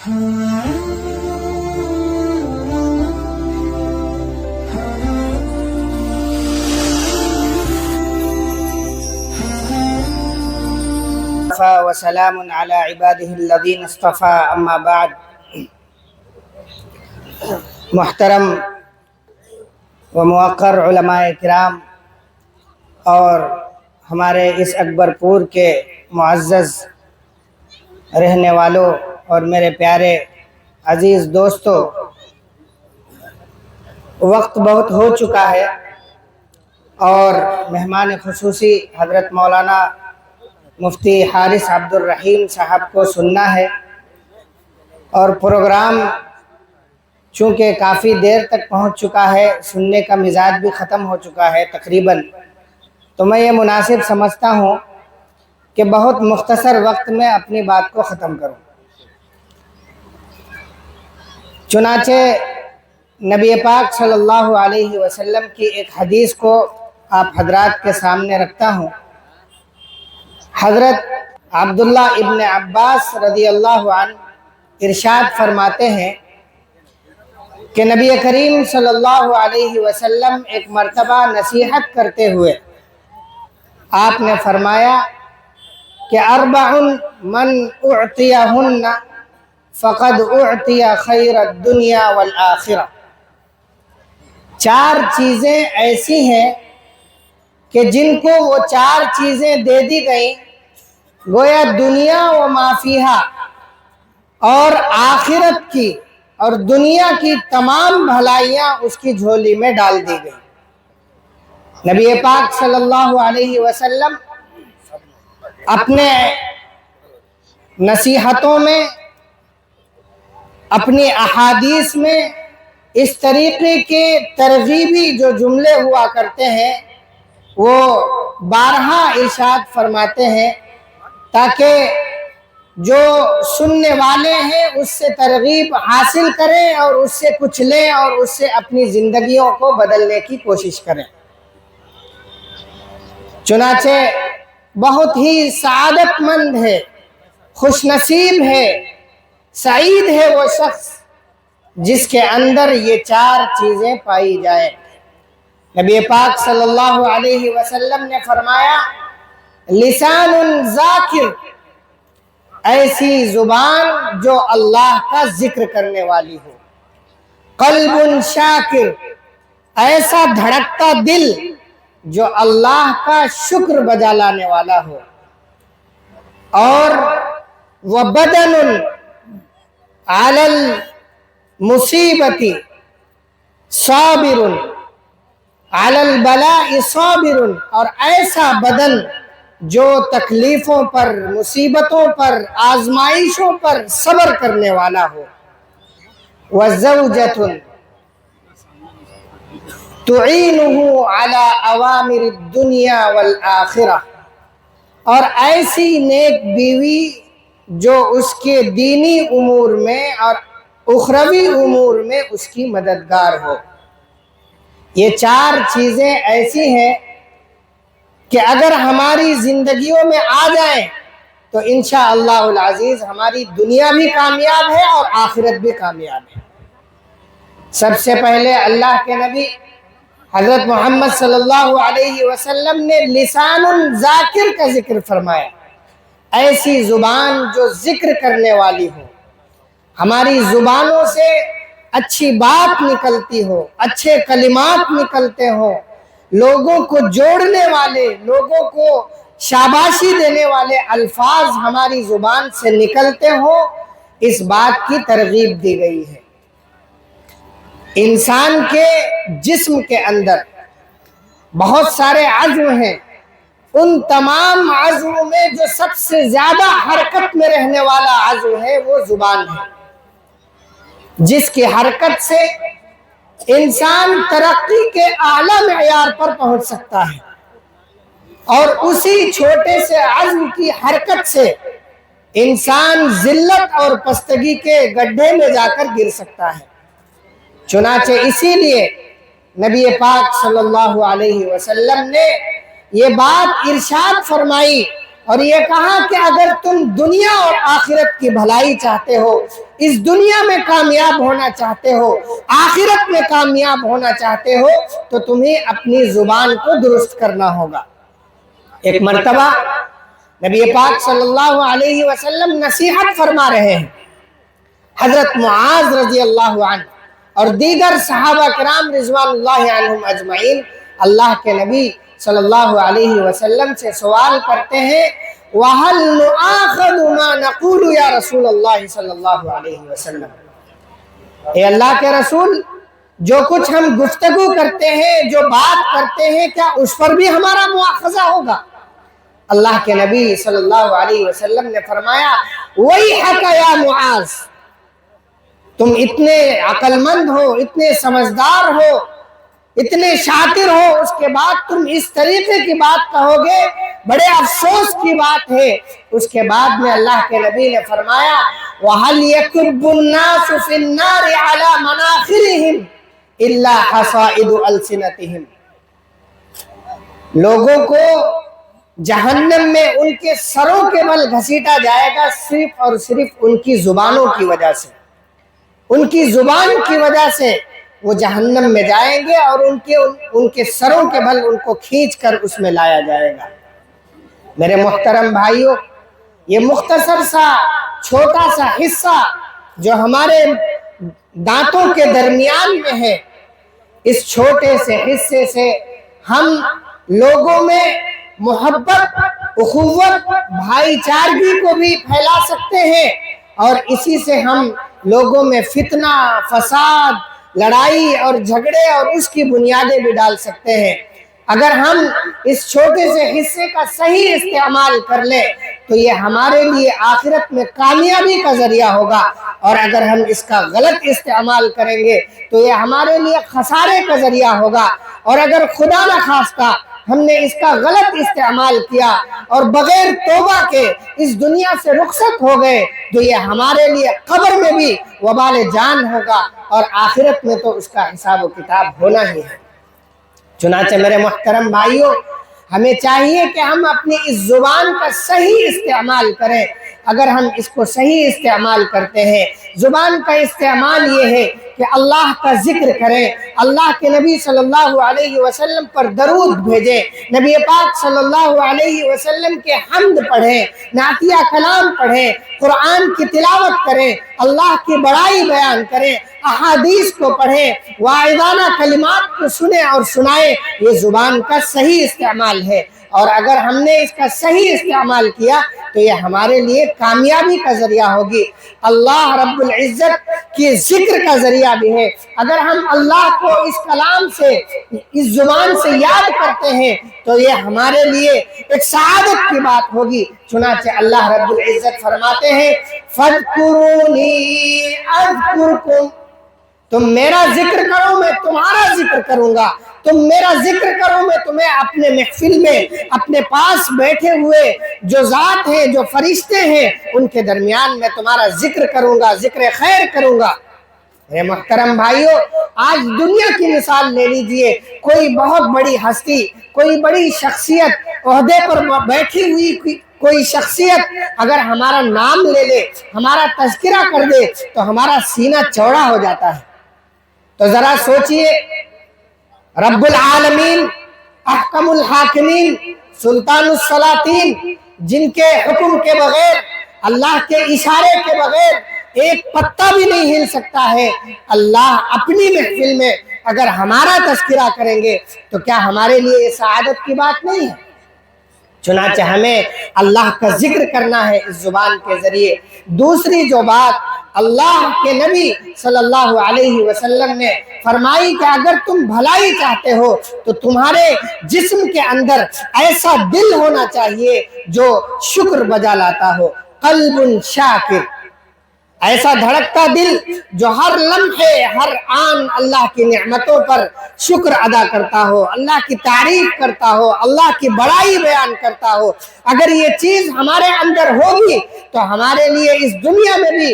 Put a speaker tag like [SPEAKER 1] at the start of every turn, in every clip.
[SPEAKER 1] وسلام على عباده الذين اصطفى اما بعد۔ محترم و موقر علماء کرام اور ہمارے اس اکبر پور کے معزز رہنے والوں اور میرے پیارے عزیز دوستوں، وقت بہت ہو چکا ہے اور مہمان خصوصی حضرت مولانا مفتی حارث عبدالرحیم صاحب کو سننا ہے، اور پروگرام چونکہ کافی دیر تک پہنچ چکا ہے، سننے کا مزاج بھی ختم ہو چکا ہے تقریباً، تو میں یہ مناسب سمجھتا ہوں کہ بہت مختصر وقت میں اپنی بات کو ختم کروں۔ چنانچہ نبی پاک صلی اللہ علیہ وسلم کی ایک حدیث کو آپ حضرات کے سامنے رکھتا ہوں۔ حضرت عبداللہ ابن عباس رضی اللہ عنہ ارشاد فرماتے ہیں کہ نبی کریم صلی اللہ علیہ وسلم ایک مرتبہ نصیحت کرتے ہوئے آپ نے فرمایا کہ اربع من اعطیہن فقد اعطی خیر الدنیا والآخرہ، چار چیزیں ایسی ہیں کہ جن کو وہ چار چیزیں دے دی گئیں، گویا دنیا و ما فیہا اور آخرت کی اور دنیا کی تمام بھلائیاں اس کی جھولی میں ڈال دی گئی۔ نبی پاک صلی اللہ علیہ وسلم اپنے نصیحتوں میں، اپنی احادیث میں اس طریقے کے ترغیبی جو جملے ہوا کرتے ہیں وہ بارہا ارشاد فرماتے ہیں، تاکہ جو سننے والے ہیں اس سے ترغیب حاصل کریں اور اس سے کچھ لیں اور اس سے اپنی زندگیوں کو بدلنے کی کوشش کریں۔ چنانچہ بہت ہی سعادت مند ہے، خوش نصیب ہے، سعید ہے وہ شخص جس کے اندر یہ چار چیزیں پائی جائیں۔ نبی پاک صلی اللہ علیہ وسلم نے فرمایا لسان ذاکر، ایسی زبان جو اللہ کا ذکر کرنے والی ہو، قلب شاکر، ایسا دھڑکتا دل جو اللہ کا شکر بجا لانے والا ہو، اور وبدن علی المصیبت صابر، علی البلاء صابر، اور ایسا بدن جو تکلیفوں پر، مصیبتوں پر، آزمائشوں پر صبر کرنے والا ہو، وزوجۃ تعینہ علی اوامر الدنیا والآخرہ، اور ایسی نیک بیوی جو اس کے دینی امور میں اور اخروی امور میں اس کی مددگار ہو۔ یہ چار چیزیں ایسی ہیں کہ اگر ہماری زندگیوں میں آ جائیں تو انشاءاللہ العزیز ہماری دنیا بھی کامیاب ہے اور آخرت بھی کامیاب ہے۔ سب سے پہلے اللہ کے نبی حضرت محمد صلی اللہ علیہ وسلم نے لسان ذاکر کا ذکر فرمایا، ایسی زبان جو ذکر کرنے والی ہو، ہماری زبانوں سے اچھی بات نکلتی ہو، اچھے کلمات نکلتے ہوں، لوگوں کو جوڑنے والے، لوگوں کو شاباشی دینے والے الفاظ ہماری زبان سے نکلتے ہوں، اس بات کی ترغیب دی گئی ہے۔ انسان کے جسم کے اندر بہت سارے عضو ہیں، ان تمام عضو میں جو سب سے زیادہ حرکت میں رہنے والا عضو ہے وہ زبان ہے، جس کی حرکت سے انسان ترقی کے اعلیٰ معیار پر پہنچ سکتا ہے، اور اسی چھوٹے سے عضو کی حرکت سے انسان ذلت اور پستگی کے گڈھے میں جا کر گر سکتا ہے۔ چنانچہ اسی لیے نبی پاک صلی اللہ علیہ وسلم نے یہ بات ارشاد فرمائی اور یہ کہا کہ اگر تم دنیا اور آخرت کی بھلائی چاہتے ہو، اس دنیا میں کامیاب ہونا چاہتے ہو، آخرت میں کامیاب ہونا چاہتے ہو، تو تمہیں اپنی زبان کو درست کرنا ہوگا۔ ایک مرتبہ نبی پاک صلی اللہ علیہ وسلم نصیحت فرما رہے ہیں، حضرت معاذ رضی اللہ عنہ اور دیگر صحابہ کرام رضوان اللہ عنہم اجمعین اللہ کے نبی صلی اللہ علیہ وسلم سے سوال کرتے ہیں، وَهَلْ نُؤَاخَذُ مَا نَقُولُ يَا رسول اللہ صلی اللہ علیہ وسلم، اے اللہ کے رسول، جو کچھ ہم گفتگو کرتے ہیں، جو بات کرتے ہیں، کیا اس پر بھی ہمارا مواخذہ ہوگا؟ اللہ کے نبی صلی اللہ علیہ وسلم نے فرمایا، وَيْحَكَ يَا مُعَاذ، تم اتنے عقل مند ہو، اتنے سمجھدار ہو، اتنے شاطر ہو، اس کے بعد تم اس طریقے کی بات کہو گے، بڑے افسوس کی بات ہے۔ اس کے بعد میں اللہ کے نبی نے فرمایا، وَهَلْ يَكُبُّ النَّاسُ فِي النَّارِ عَلَى مَنَاخِرِهِمْ إِلَّا حَصَائِدُ أَلْسِنَتِهِمْ، لوگوں کو جہنم میں ان کے سروں کے بل گھسیٹا جائے گا، صرف اور صرف ان کی زبانوں کی وجہ سے، ان کی زبان کی وجہ سے وہ جہنم میں جائیں گے، اور ان کے سروں کے بل ان کو کھینچ کر اس میں لایا جائے گا۔ میرے محترم بھائیوں، یہ مختصر سا چھوٹا سا حصہ جو ہمارے دانتوں کے درمیان میں ہے، اس چھوٹے سے حصے سے ہم لوگوں میں محبت، اخوت، بھائی چارگی کو بھی پھیلا سکتے ہیں، اور اسی سے ہم لوگوں میں فتنہ، فساد، لڑائی اور جھگڑے اور اس کی بنیادیں بھی ڈال سکتے ہیں۔ اگر ہم اس چھوٹے سے حصے کا صحیح استعمال کر لیں تو یہ ہمارے لیے آخرت میں کامیابی کا ذریعہ ہوگا، اور اگر ہم اس کا غلط استعمال کریں گے تو یہ ہمارے لیے خسارے کا ذریعہ ہوگا، اور اگر خدا نخواستہ ہم نے اس کا غلط استعمال کیا اور بغیر توبہ کے اس دنیا سے رخصت ہو گئے تو یہ ہمارے لیے قبر میں بھی وبال جان ہوگا، اور آخرت میں تو اس کا حساب و کتاب ہونا ہی ہے۔ چنانچہ میرے محترم بھائیوں، ہمیں چاہیے کہ ہم اپنی اس زبان کا صحیح استعمال کریں۔ اگر ہم اس کو صحیح استعمال کرتے ہیں، زبان کا استعمال یہ ہے کہ اللہ کا ذکر کریں، اللہ کے نبی صلی اللہ علیہ وسلم پر درود بھیجیں، نبی پاک صلی اللہ علیہ وسلم کے حمد پڑھیں، نعتیہ کلام پڑھیں، قرآن کی تلاوت کریں، اللہ کی بڑائی بیان کریں، احادیث کو پڑھیں، واعظانہ کلمات کو سنیں اور سنائیں۔ یہ زبان کا صحیح استعمال ہے، اور اگر ہم نے اس کا صحیح استعمال کیا تو یہ ہمارے لیے کامیابی کا ذریعہ ہوگی، اللہ رب العزت کی ذکر کا ذریعہ بھی ہے۔ اگر ہم اللہ کو اس کلام سے، اس زبان سے یاد کرتے ہیں تو یہ ہمارے لیے ایک سعادت کی بات ہوگی۔ چنانچہ اللہ رب العزت فرماتے ہیں، فَاذْكُرُونِي أَذْكُرْكُمْ، تم میرا ذکر کرو میں تمہارا ذکر کروں گا، تم میرا ذکر کرو میں تمہیں اپنے محفل میں، اپنے پاس بیٹھے ہوئے جو ذات ہیں، جو فرشتے ہیں، ان کے درمیان میں تمہارا ذکر کروں گا، ذکر خیر کروں گا۔ میرے محترم بھائیوں، آج دنیا کی مثال لے لیجئے، کوئی بہت بڑی ہستی، کوئی بڑی شخصیت، عہدے پر بیٹھی ہوئی کوئی شخصیت اگر ہمارا نام لے لے، ہمارا تذکرہ کر دے تو ہمارا سینہ چوڑا ہو جاتا ہے۔ تو ذرا سوچئے، رب العالمین، احکم الحاکمین، سلطان السلاطین، جن کے حکم کے بغیر، اللہ کے اشارے کے بغیر ایک پتا بھی نہیں ہل سکتا ہے، اللہ اپنی محفل میں اگر ہمارا تذکرہ کریں گے تو کیا ہمارے لیے یہ سعادت کی بات نہیں ہے؟ چنانچہ ہمیں اللہ کا ذکر کرنا ہے اس زبان کے ذریعے۔ دوسری جو بات اللہ کے نبی صلی اللہ علیہ وسلم نے فرمائی کہ اگر تم بھلائی چاہتے ہو تو تمہارے جسم کے اندر ایسا دل ہونا چاہیے جو شکر بجا لاتا ہو، قلب شاکر، ایسا دھڑکتا دل جو ہر لمحے، ہر آن اللہ کی نعمتوں پر شکر ادا کرتا ہو، اللہ کی تعریف کرتا ہو، اللہ کی بڑائی بیان کرتا ہو۔ اگر یہ چیز ہمارے اندر ہوگی تو ہمارے لیے اس دنیا میں بھی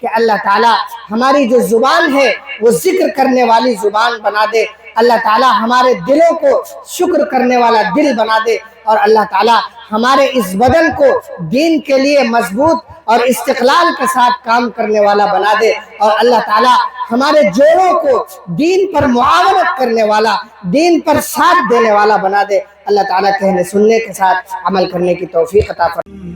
[SPEAKER 1] کہ اللہ تعالیٰ ہماری جو زبان ہے وہ ذکر کرنے والی زبان بنا دے، اللہ تعالیٰ ہمارے دلوں کو شکر کرنے والا دل بنا دے، اور اللہ تعالیٰ ہمارے اس بدن کو دین کے لیے مضبوط اور استقلال کے ساتھ کام کرنے والا بنا دے، اور اللہ تعالیٰ ہمارے جوڑوں کو دین پر معاونت کرنے والا، دین پر ساتھ دینے والا بنا دے۔ اللہ تعالیٰ کہنے سننے کے ساتھ عمل کرنے کی توفیق عطا فرمائے۔